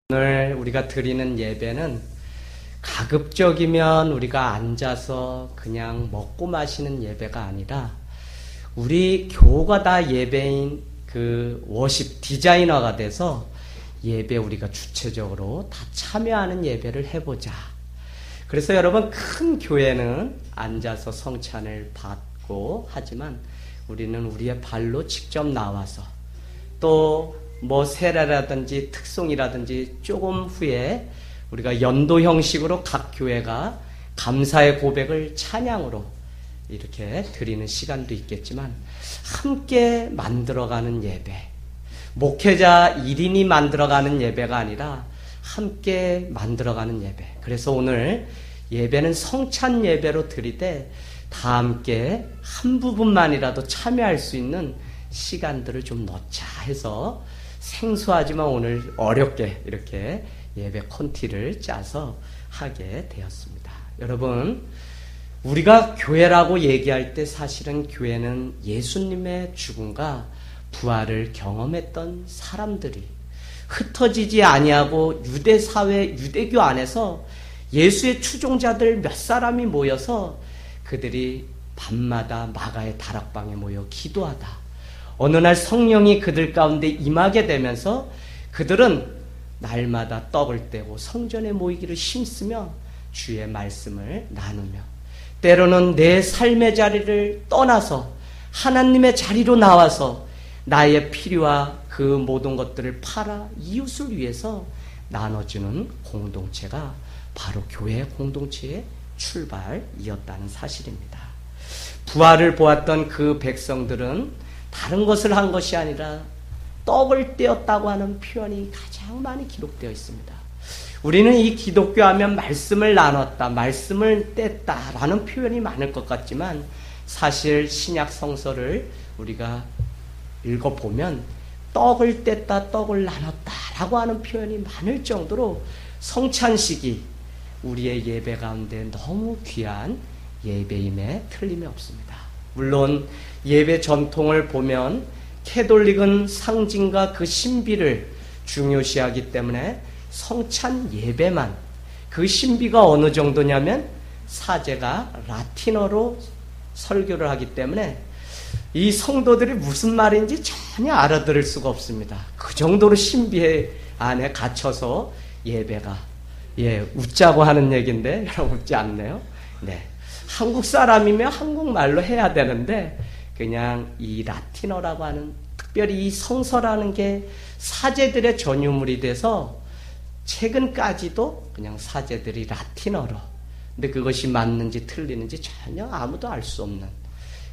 오늘 우리가 드리는 예배는 가급적이면 우리가 앉아서 그냥 먹고 마시는 예배가 아니라 우리 교우가 다 예배인 그 워십 디자이너가 돼서 예배 우리가 주체적으로 다 참여하는 예배를 해보자. 그래서 여러분, 큰 교회는 앉아서 성찬을 받고 하지만 우리는 우리의 발로 직접 나와서 또 세례라든지 특송이라든지 조금 후에 우리가 연도 형식으로 각 교회가 감사의 고백을 찬양으로 이렇게 드리는 시간도 있겠지만, 함께 만들어가는 예배, 목회자 1인이 만들어가는 예배가 아니라 함께 만들어가는 예배. 그래서 오늘 예배는 성찬 예배로 드리되 다 함께 한 부분만이라도 참여할 수 있는 시간들을 좀 넣자 해서 생소하지만 오늘 어렵게 이렇게 예배 콘티를 짜서 하게 되었습니다. 여러분, 우리가 교회라고 얘기할 때 사실은 교회는 예수님의 죽음과 부활을 경험했던 사람들이 흩어지지 아니하고 유대사회, 유대교 안에서 예수의 추종자들 몇 사람이 모여서 그들이 밤마다 마가의 다락방에 모여 기도하다 어느 날 성령이 그들 가운데 임하게 되면서 그들은 날마다 떡을 떼고 성전에 모이기를 힘쓰며 주의 말씀을 나누며 때로는 내 삶의 자리를 떠나서 하나님의 자리로 나와서 나의 필요와 그 모든 것들을 팔아 이웃을 위해서 나눠주는 공동체가 바로 교회 공동체의 출발이었다는 사실입니다. 부활을 보았던 그 백성들은 다른 것을 한 것이 아니라 떡을 떼었다고 하는 표현이 가장 많이 기록되어 있습니다. 우리는 이 기독교 하면 말씀을 나눴다, 말씀을 뗐다라는 표현이 많을 것 같지만 사실 신약 성서를 우리가 읽어보면 떡을 뗐다, 떡을 나눴다라고 하는 표현이 많을 정도로 성찬식이 우리의 예배 가운데 너무 귀한 예배임에 틀림이 없습니다. 물론 예배 전통을 보면 캐톨릭은 상징과 그 신비를 중요시하기 때문에 성찬 예배만, 그 신비가 어느 정도냐면 사제가 라틴어로 설교를 하기 때문에 이 성도들이 무슨 말인지 전혀 알아들을 수가 없습니다. 그 정도로 신비 안에 갇혀서 예배가, 웃자고 하는 얘기인데 여러분 웃지 않네요. 네. 한국 사람이면 한국말로 해야 되는데 그냥 이 라틴어라고 하는, 특별히 이 성서라는 게 사제들의 전유물이 돼서 최근까지도 그냥 사제들이 라틴어로, 근데 그것이 맞는지 틀리는지 전혀 아무도 알 수 없는.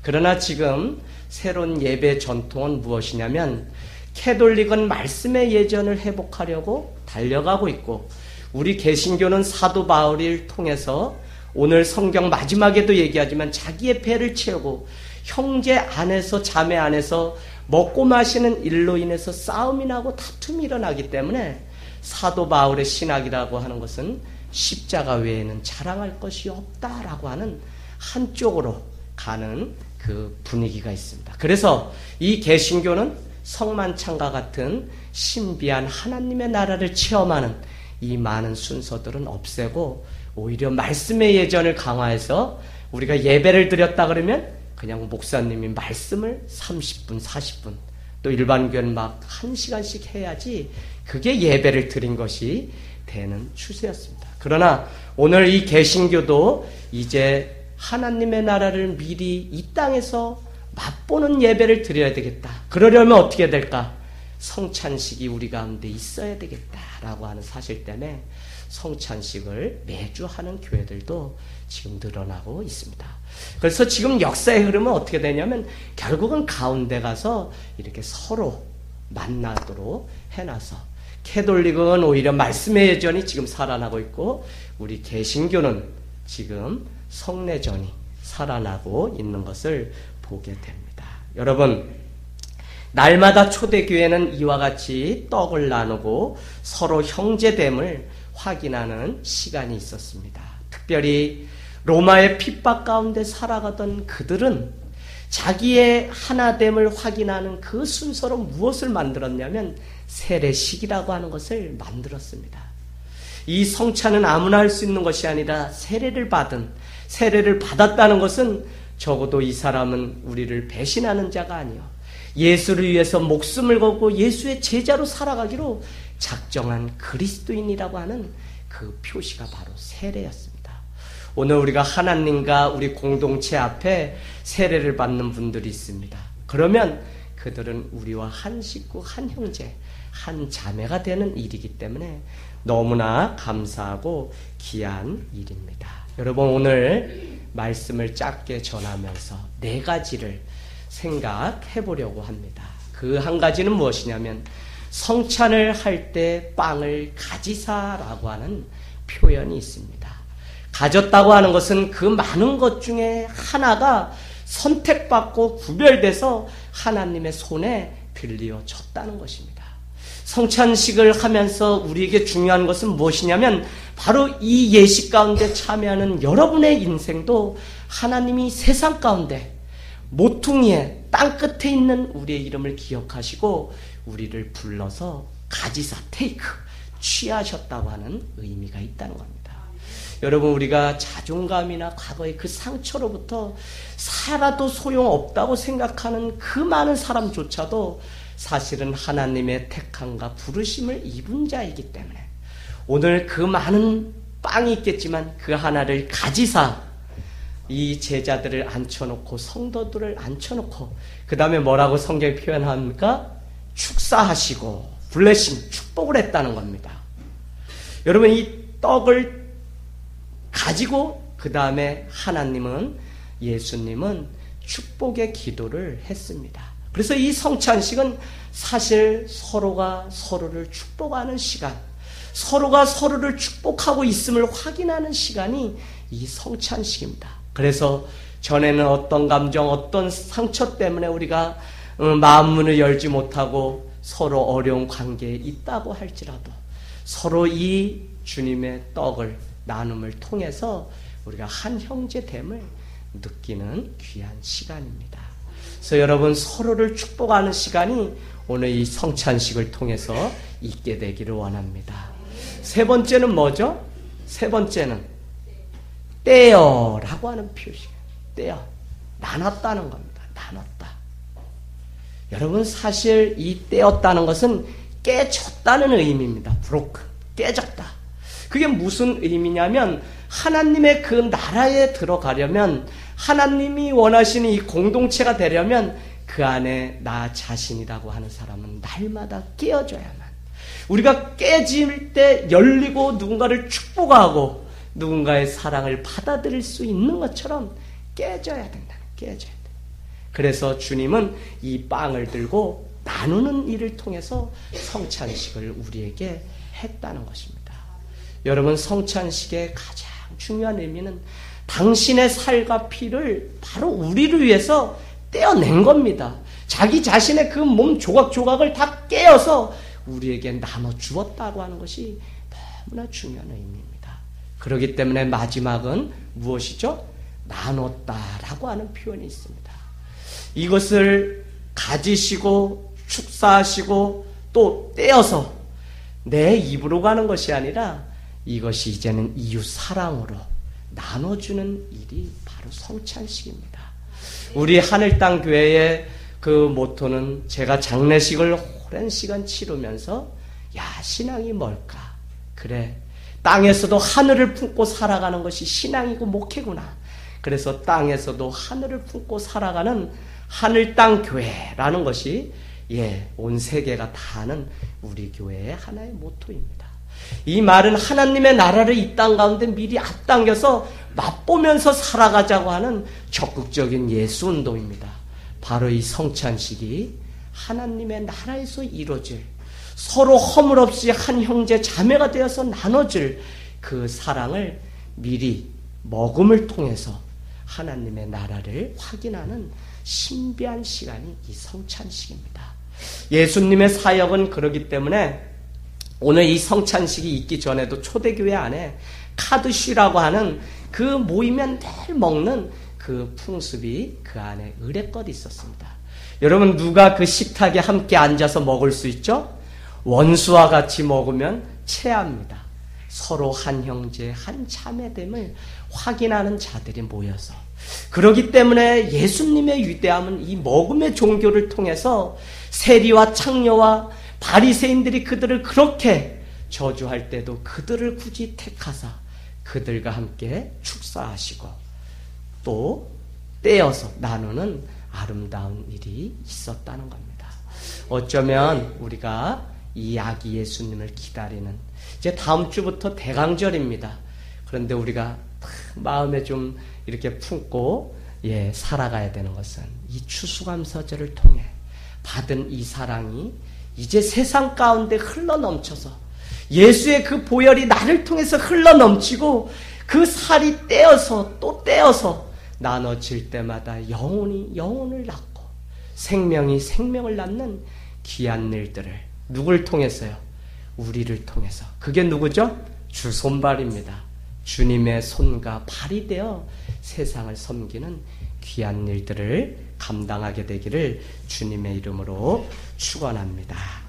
그러나 지금 새로운 예배 전통은 무엇이냐면 캐톨릭은 말씀의 예전을 회복하려고 달려가고 있고, 우리 개신교는 사도 바울을 통해서 오늘 성경 마지막에도 얘기하지만 자기의 배를 채우고 형제 안에서 자매 안에서 먹고 마시는 일로 인해서 싸움이 나고 다툼이 일어나기 때문에 사도 바울의 신학이라고 하는 것은 십자가 외에는 자랑할 것이 없다라고 하는 한쪽으로 가는 그 분위기가 있습니다. 그래서 이 개신교는 성만찬과 같은 신비한 하나님의 나라를 체험하는 이 많은 순서들은 없애고 오히려 말씀의 예전을 강화해서 우리가 예배를 드렸다 그러면 그냥 목사님이 말씀을 30분, 40분, 또 일반 교회는 막 1시간씩 해야지 그게 예배를 드린 것이 되는 추세였습니다. 그러나 오늘 이 개신교도 이제 하나님의 나라를 미리 이 땅에서 맛보는 예배를 드려야 되겠다. 그러려면 어떻게 될까? 성찬식이 우리 가운데 있어야 되겠다라고 하는 사실 때문에 성찬식을 매주 하는 교회들도 지금 늘어나고 있습니다. 그래서 지금 역사의 흐름은 어떻게 되냐면 결국은 가운데 가서 이렇게 서로 만나도록 해놔서 캐톨릭은 오히려 말씀의 예전이 지금 살아나고 있고 우리 개신교는 지금 성례전이 살아나고 있는 것을 보게 됩니다. 여러분, 날마다 초대교회는 이와 같이 떡을 나누고 서로 형제됨을 확인하는 시간이 있었습니다. 특별히 로마의 핍박 가운데 살아가던 그들은 자기의 하나됨을 확인하는 그 순서로 무엇을 만들었냐면 세례식이라고 하는 것을 만들었습니다. 이 성찬은 아무나 할 수 있는 것이 아니라 세례를 받았다는 것은 적어도 이 사람은 우리를 배신하는 자가 아니요 예수를 위해서 목숨을 걸고 예수의 제자로 살아가기로 작정한 그리스도인이라고 하는 그 표시가 바로 세례였습니다. 오늘 우리가 하나님과 우리 공동체 앞에 세례를 받는 분들이 있습니다. 그러면 그들은 우리와 한 식구, 한 형제, 한 자매가 되는 일이기 때문에 너무나 감사하고 귀한 일입니다. 여러분, 오늘 말씀을 짧게 전하면서 4가지를 생각해 보려고 합니다. 그 한 가지는 무엇이냐면 성찬을 할 때 빵을 가지사라고 하는 표현이 있습니다. 가졌다고 하는 것은 그 많은 것 중에 하나가 선택받고 구별돼서 하나님의 손에 들려졌다는 것입니다. 성찬식을 하면서 우리에게 중요한 것은 무엇이냐면 바로 이 예식 가운데 참여하는 여러분의 인생도 하나님이 세상 가운데 모퉁이에 땅끝에 있는 우리의 이름을 기억하시고 우리를 불러서 가지사 테이크 취하셨다고 하는 의미가 있다는 겁니다. 여러분, 우리가 자존감이나 과거의 그 상처로부터 살아도 소용없다고 생각하는 그 많은 사람조차도 사실은 하나님의 택함과 부르심을 입은 자이기 때문에 오늘 그 많은 빵이 있겠지만 그 하나를 가지사 이 제자들을 앉혀놓고 성도들을 앉혀놓고 그 다음에 뭐라고 성경이 표현합니까? 축사하시고 블레싱, 축복을 했다는 겁니다. 여러분, 이 떡을 가지고 그 다음에 예수님은 축복의 기도를 했습니다. 그래서 이 성찬식은 사실 서로가 서로를 축복하는 시간, 서로가 서로를 축복하고 있음을 확인하는 시간이 이 성찬식입니다. 그래서 전에는 어떤 감정, 어떤 상처 때문에 우리가 마음문을 열지 못하고 서로 어려운 관계에 있다고 할지라도 서로 이 주님의 떡을 나눔을 통해서 우리가 한 형제됨을 느끼는 귀한 시간입니다. 그래서 여러분, 서로를 축복하는 시간이 오늘 이 성찬식을 통해서 있게 되기를 원합니다. 3번째는 뭐죠? 3번째는 떼어라고 하는 표시예요. 떼어, 나눴다는 겁니다. 나눴다. 여러분, 사실 이 떼었다는 것은 깨졌다는 의미입니다. 브로크, 깨졌다. 그게 무슨 의미냐면 하나님의 그 나라에 들어가려면, 하나님이 원하시는 이 공동체가 되려면 그 안에 나 자신이라고 하는 사람은 날마다 깨어져야만, 우리가 깨질 때 열리고 누군가를 축복하고 누군가의 사랑을 받아들일 수 있는 것처럼 깨져야 된다. 깨져야 돼. 그래서 주님은 이 빵을 들고 나누는 일을 통해서 성찬식을 우리에게 했다는 것입니다. 여러분, 성찬식의 가장 중요한 의미는 당신의 살과 피를 바로 우리를 위해서 떼어낸 겁니다. 자기 자신의 그 몸 조각조각을 다 깨어서 우리에게 나눠 주었다고 하는 것이 너무나 중요한 의미입니다. 그렇기 때문에 마지막은 무엇이죠? 나눴다라고 하는 표현이 있습니다. 이것을 가지시고 축사하시고 또 떼어서 내 입으로 가는 것이 아니라 이것이 이제는 이웃 사랑으로 나눠주는 일이 바로 성찬식입니다. 우리 하늘땅 교회의 그 모토는 제가 장례식을 오랜 시간 치르면서 신앙이 뭘까? 그래, 땅에서도 하늘을 품고 살아가는 것이 신앙이고 목회구나. 그래서 땅에서도 하늘을 품고 살아가는 하늘땅 교회라는 것이 온 세계가 다 아는 우리 교회의 하나의 모토입니다. 이 말은 하나님의 나라를 이 땅 가운데 미리 앞당겨서 맛보면서 살아가자고 하는 적극적인 예수운동입니다. 바로 이 성찬식이 하나님의 나라에서 이루어질, 서로 허물 없이 한 형제 자매가 되어서 나눠질 그 사랑을 미리 먹음을 통해서 하나님의 나라를 확인하는 신비한 시간이 이 성찬식입니다. 예수님의 사역은 그러기 때문에 오늘 이 성찬식이 있기 전에도 초대교회 안에 카드쉬라고 하는 그 모이면 늘 먹는 그 풍습이 그 안에 의례껏 있었습니다. 여러분, 누가 그 식탁에 함께 앉아서 먹을 수 있죠? 원수와 같이 먹으면 체합니다. 서로 한 형제, 한 자매됨을 확인하는 자들이 모여서. 그렇기 때문에 예수님의 위대함은 이 먹음의 종교를 통해서 세리와 창녀와 바리새인들이 그들을 그렇게 저주할 때도 그들을 굳이 택하사 그들과 함께 축사하시고 또 떼어서 나누는 아름다운 일이 있었다는 겁니다. 어쩌면 우리가 이 아기 예수님을 기다리는, 이제 다음 주부터 대강절입니다. 그런데 우리가 마음에 좀 이렇게 품고 살아가야 되는 것은 이 추수감사절을 통해 받은 이 사랑이 이제 세상 가운데 흘러넘쳐서 예수의 그 보혈이 나를 통해서 흘러넘치고 그 살이 떼어서 또 떼어서 나눠질 때마다 영혼이 영혼을 낳고 생명이 생명을 낳는 귀한 일들을 누굴 통해서요? 우리를 통해서. 그게 누구죠? 주 손발입니다. 주님의 손과 발이 되어 세상을 섬기는 귀한 일들을 감당하게 되기를 주님의 이름으로 축원합니다.